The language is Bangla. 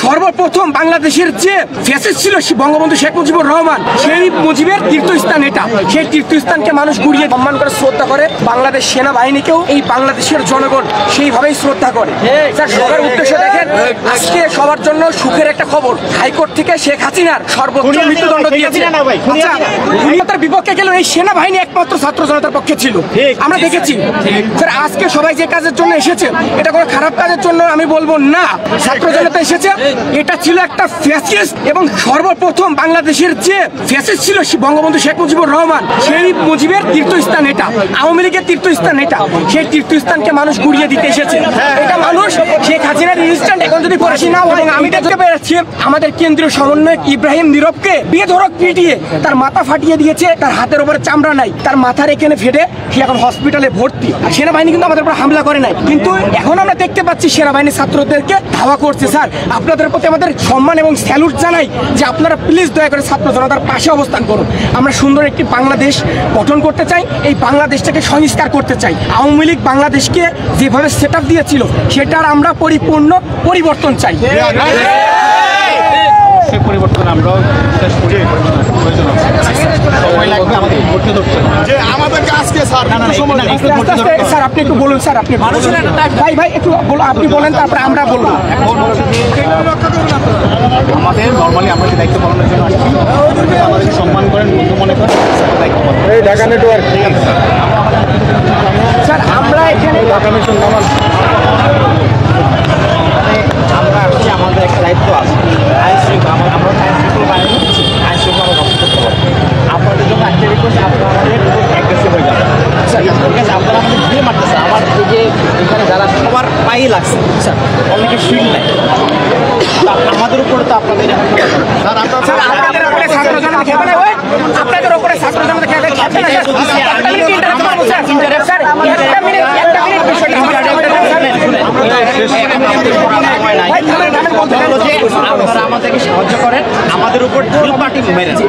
সর্বপ্রথম বাংলাদেশের যে ফ্যাসিস্ট ছিল বঙ্গবন্ধু শেখ মুজিবুর রহমান, সেই মুজিবের তীর্থস্থান এটা। সেই তীর্থস্থানকে মানুষ গুড়িয়ে সম্মান করে শ্রদ্ধা করে। বাংলাদেশ সেনাবাহিনীকেও এই বাংলাদেশের জনগণ সেইভাবেই শ্রদ্ধা করে। স্যার, সবার উদ্দেশ্য দেখেন, আজকে সবার জন্য সুখের একটা খবর, হাইকোর্ট থেকে শেখ হাসিনার সর্বোচ্চ মৃত্যুদণ্ড দিয়েছে। তার বিপক্ষে গেল এই সেনাবাহিনী একমাত্র ছাত্র জনতার পক্ষে ছিল, আমরা দেখেছি। স্যার, আজকে সবাই যে কাজের জন্য এসেছে, এটা কোনো খারাপ কাজের জন্য আমি বলবো না। ছাত্র জনতা এসেছে, এটা ছিল একটা ফ্যাসিস্ট, এবং সর্বপ্রথম বাংলাদেশের যে ফ্যাসিস্ট ছিল বঙ্গবন্ধু শেখ মুজিবুর রহমান, সেই মুজিবের তীর্থস্থান এটা, আওয়ামী লীগের তীর্থস্থান এটা। সেই তীর্থস্থানকে মানুষ গুড়িয়ে দিতে এসেছে। এটা মানুষ শেখ হাসিনার ইনস্ট্যান্ট এখন যদি পড়াশি না হয়, আমি দেখতে পেরেছি আমাদের কেন্দ্রীয় সমন্বয়ক ইব্রাহিম নীরবকে বেধড়ক পিটিয়ে তার মাথা ফাটিয়ে দিয়েছে। তার হাতের উপরে চামড়া নাই, তার মাথার এখানে ফেটে সে এখন হসপিটালে ভর্তি। সেনাবাহিনী কিন্তু আমাদের উপর হামলা করে নাই, কিন্তু এখন আমরা দেখতে পাচ্ছি সেনাবাহিনী ছাত্রদেরকে ধাওয়া করছে। স্যার, আপনাদের প্রতি আমাদের সম্মান এবং স্যালুট জানাই যে আপনারা প্লিজ দয়া করে ছাত্র জনতার পাশে অবস্থান করুন। আমরা সুন্দর একটি বাংলাদেশ গঠন করতে চাই, এই বাংলাদেশটাকে সংস্কার করতে চাই। আওয়ামী লীগ বাংলাদেশকে যেভাবে সেট আপ দিয়েছিল, সেটার আমরা পরিপূর্ণ পরিবর্তন চাই। পরিবর্তন আমরাও বিশ্বাস করি, প্রয়োজন আছে, সময় লাগবে, আমাদের করতে ধরছে যে আমাদের কাজকে স্যার স্যার আপনি একটু বলুন। স্যার আপনি ভাই একটু আপনি বলেন, তারপরে আমরা বলবো। আমাদের নর্মালি আমরা যে দায়িত্ব পালনের জন্য আসছি, আমাদের সম্মান করেন, বন্ধু মনে করেন, দায়িত্ব পালন। এই ঢাকা নেটওয়ার্ক, ঠিক আছে স্যার। আমরা এখানে ঢাকা মিশন আমরা আসছি, আমাদের একটা দায়িত্ব আছে। আইন শৃঙ্খলা আমরা আইন শৃঙ্খলা বাহিনী, আইন শৃঙ্খলা আমরা রক্ষা করতে পারবো। আপনাদের জন্য একটা রিকোয়েস্ট, আপনারা আমাদের অ্যাগ্রেসিভ হয়ে যাবেন, ঠিক আছে? আপনারা আমাদের ঘুরে মারতেছে। আমার এই যে এখানে যারা সবার পায়ে লাগছে, স্যার, অনেকে শিল্ড নেয়, আমাদের উপরে তো আপনাদের আপনাদের উপরে ছাত্র জনতা খেপে না, আপনাদের উপরে ছাত্র জনতা খেপে না। আমাদেরকে সাহায্য করেন, আমাদের উপর ঢিল পার্টি মেরেছে।